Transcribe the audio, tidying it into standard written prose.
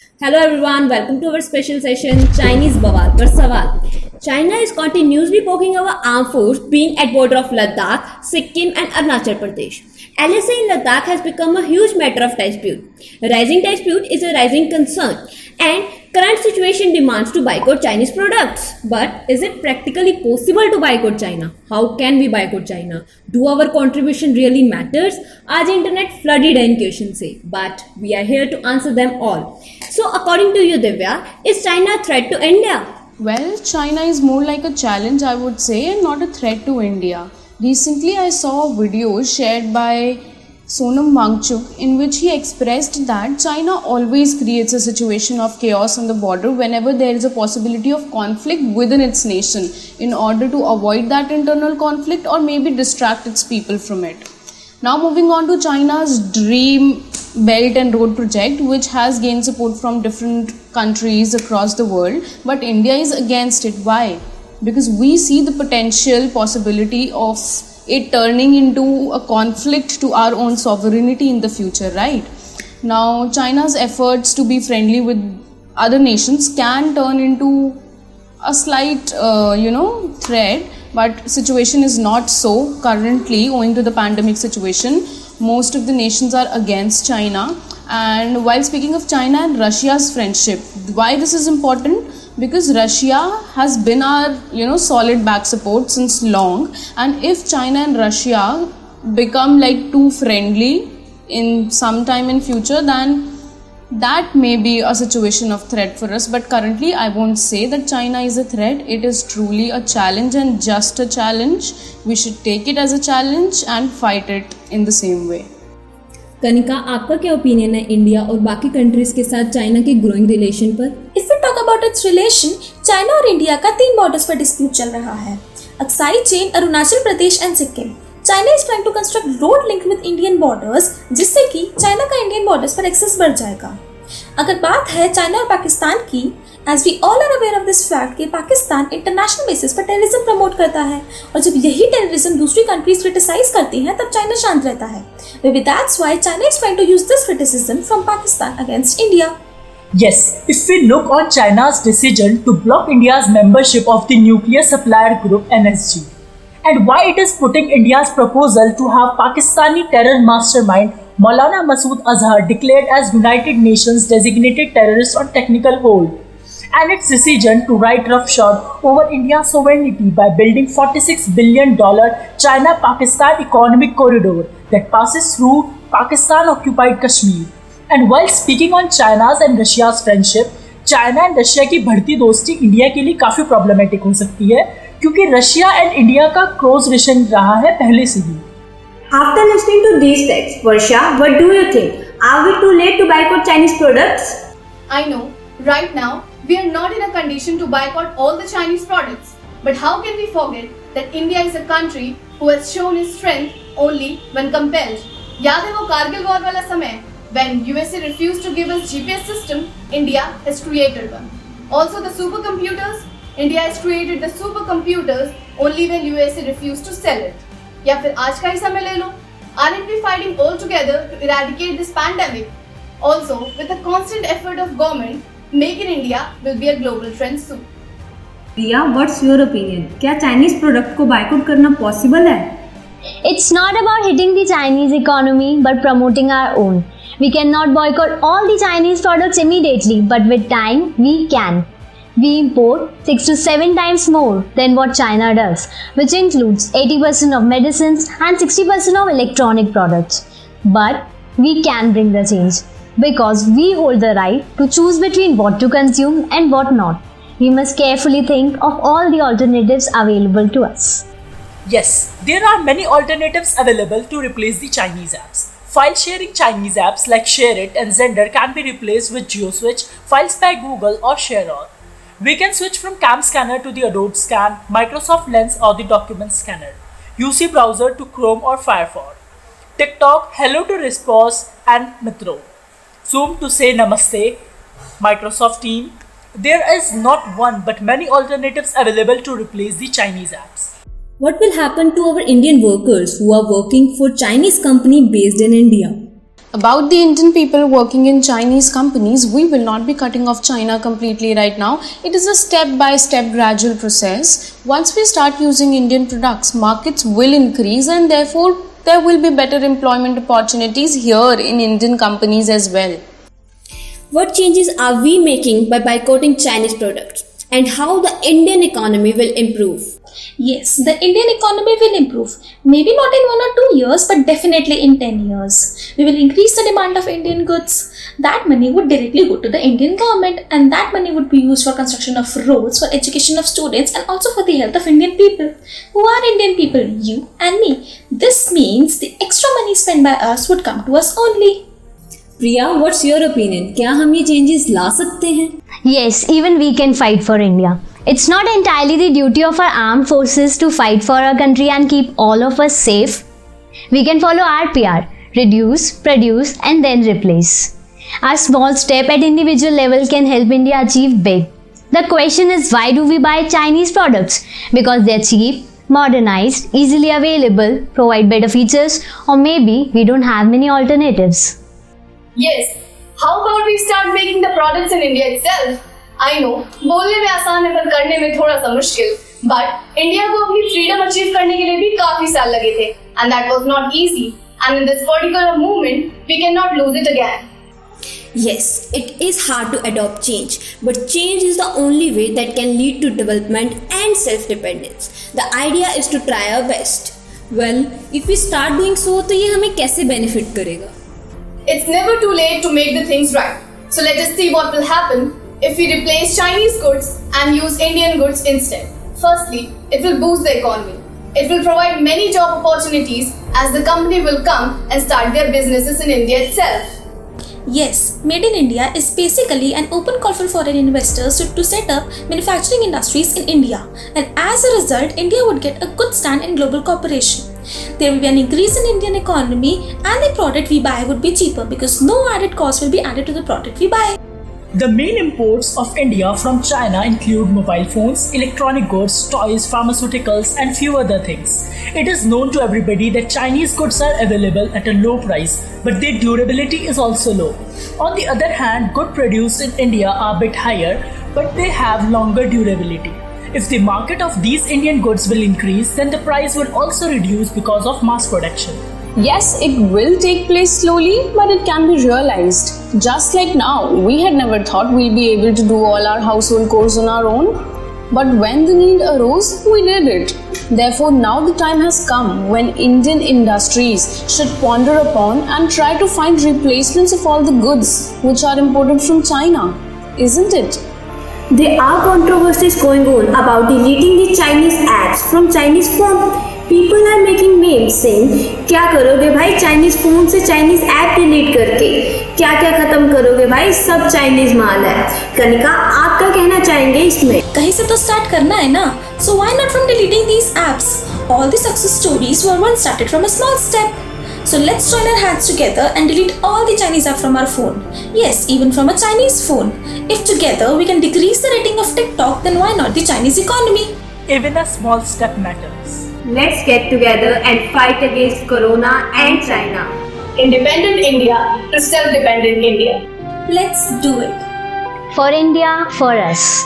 Hello everyone, welcome to our special session Chinese Bawaal per Sawaal. China is continuously poking our armed force being at border of Ladakh, Sikkim and Arunachal Pradesh. LSA in Ladakh has become a huge matter of dispute. Rising dispute is a rising concern and current situation demands to boycott Chinese products. But is it practically possible to boycott China? How can we boycott China? Do our contribution really matters? आज internet flooded in questions से, but we are here to answer them all. So according to you Divya, is China a threat to India? Well, China is more like a challenge, I would say, and not a threat to India. Recently, I saw a video shared by Sonam Wangchuk in which he expressed that China always creates a situation of chaos on the border whenever there is a possibility of conflict within its nation in order to avoid that internal conflict or maybe distract its people from it. Now moving on to China's Dream Belt and Road project, which has gained support from different countries across the world, but India is against it. Why? Because we see the potential possibility of it turning into a conflict to our own sovereignty in the future, right? Now China's efforts to be friendly with other nations can turn into a slight threat, but situation is not so currently owing to the pandemic situation. Most of the nations are against China. And while speaking of China and Russia's friendship, why this is important? Because Russia has been our solid back support since long, and if China and Russia become like too friendly in some time in future, then that may be a situation of threat for us. But currently I won't say that China is a threat. It is truly a challenge and just a challenge. We should take it as a challenge and fight it in the same way. Kanika, आपका क्या opinion है India और बाकी countries के साथ China के growing relation पर? If we talk about its relation, China और इंडिया का 3 बॉर्डर्स पर डिस्प्यूट चल रहा है. Aksai chain, Arunachal Pradesh and Sikkim. China is trying to construct road link with Indian borders, जिससे कि चाइना का इंडियन बॉर्डर्स पर एक्सेस बढ़ जाएगा. अगर बात है चाइना और पाकिस्तान की, as we all are aware of this fact कि पाकिस्तान इंटरनेशनल बेसिस पर टेररिज्म प्रमोट करता है, और जब यही टेररिज्म दूसरी कंट्रीज क्रिटिसाइज करती हैं तब चाइना शांत रहता है. Maybe that's why China is trying to use this criticism from Pakistan against India. Yes, if we look on China's decision to block India's membership of the nuclear supplier group NSG, and why it is putting India's proposal to have Pakistani terror mastermind Maulana Masood Azhar declared as United Nations designated terrorist on technical hold, and its decision to write roughshod over India's sovereignty by building $46 billion China-Pakistan economic corridor that passes through Pakistan-occupied Kashmir. And while speaking on China's and Russia's friendship, China and Russia की बढ़ती दोस्ती India के लिए काफ़ी problematic हो सकती है, क्योंकि रशिया एंड इंडिया का क्लोज रिलेशन रहा है पहले से ही. After listening to these texts, Varsha, what do you think? Are we too late to boycott Chinese products? I know, right now, we are not in a condition to boycott all the Chinese products. But how can we forget that India is a country who has shown its strength only when compelled? याद है वो Kargil war वाला समय? When USA refused to give us GPS system, India has created one. Also the supercomputers, India has created the supercomputers only when USA refused to sell it. या फिर आज का ही समय ले लो. Aren't we fighting all together to eradicate this pandemic? Also, with the constant effort of government, Make in India will be a global trend soon. Priya, what's your opinion? क्या Chinese product को boycott करना possible है? It's not about hitting the Chinese economy but promoting our own. We cannot boycott all the Chinese products immediately, but with time we can. We import 6 to 7 times more than what China does, which includes 80% of medicines and 60% of electronic products. But we can bring the change because we hold the right to choose between what to consume and what not. We must carefully think of all the alternatives available to us. Yes, there are many alternatives available to replace the Chinese apps. File sharing Chinese apps like ShareIt and Zender can be replaced with GeoSwitch, Files by Google or ShareAll. We can switch from Cam Scanner to the Adobe Scan, Microsoft Lens or the Document Scanner, UC Browser to Chrome or Firefox, TikTok, Hello to Response and Mitro, Zoom to say Namaste, Microsoft Team. There is not one but many alternatives available to replace the Chinese apps. What will happen to our Indian workers who are working for Chinese company based in India? About the Indian people working in Chinese companies, we will not be cutting off China completely right now. It is a step-by-step gradual process. Once we start using Indian products, markets will increase and therefore there will be better employment opportunities here in Indian companies as well. What changes are we making by boycotting Chinese products? And how the Indian economy will improve? Yes, the Indian economy will improve. Maybe not in 1 or 2 years, but definitely in 10 years. We will increase the demand of Indian goods. That money would directly go to the Indian government, and that money would be used for construction of roads, for education of students, and also for the health of Indian people. Who are Indian people? You and me. This means the extra money spent by us would come to us only. Priya, what's your opinion? क्या हम ये changes ला सकते हैं? Yes, even we can fight for India. It's not entirely the duty of our armed forces to fight for our country and keep all of us safe. We can follow RPR, reduce, produce and then replace. Our small step at individual level can help India achieve big. The question is, why do we buy Chinese products? Because they're cheap, modernized, easily available, provide better features, or maybe we don't have many alternatives. Yes, how about we start making the products in India itself? I know, बोलने में आसान है पर करने में थोड़ा सा मुश्किल. But इंडिया को अपनी freedom achieve करने के लिए भी काफी साल लगे थे, and that was not easy. And in this particular movement, we cannot lose it again. Yes, it is hard to adopt change, but change is the only way that can lead to development and self-dependence. The idea is to try our best. Well, if we start doing so, तो ये हमें कैसे benefit करेगा? It's never too late to make the things right. So let us see what will happen if we replace Chinese goods and use Indian goods instead. Firstly, it will boost the economy. It will provide many job opportunities as the company will come and start their businesses in India itself. Yes, Made in India is basically an open call for foreign investors to set up manufacturing industries in India, and as a result, India would get a good stand in global cooperation. There will be an increase in Indian economy and the product we buy would be cheaper because no added cost will be added to the product we buy. The main imports of India from China include mobile phones, electronic goods, toys, pharmaceuticals and few other things. It is known to everybody that Chinese goods are available at a low price, but their durability is also low. On the other hand, goods produced in India are a bit higher, but they have longer durability. If the market of these Indian goods will increase, then the price will also reduce because of mass production. Yes, it will take place slowly, but it can be realized. Just like now, we had never thought we'll be able to do all our household chores on our own. But when the need arose, we did it. Therefore, now the time has come when Indian industries should ponder upon and try to find replacements of all the goods which are imported from China. Isn't it? There are controversies going on about deleting the Chinese apps from Chinese phone. People are making memes saying, क्या करोगे भाई Chinese phone से Chinese app delete करके? क्या क्या खत्म करोगे भाई, सब चाइनीज माल है. कनिका, आप क्या कहना चाहेंगे इसमें? कहीं से तो स्टार्ट करना है ना, so why not from deleting these apps? All the success stories were once started from a small step. So let's join our hands together and delete all the Chinese app from our phone. Yes, even from a Chinese phone. If together we can decrease the rating of TikTok, then why not the Chinese economy? Even a small step matters. Let's get together and fight against Corona and China. Independent India to self-dependent India. Let's do it. For India, for us.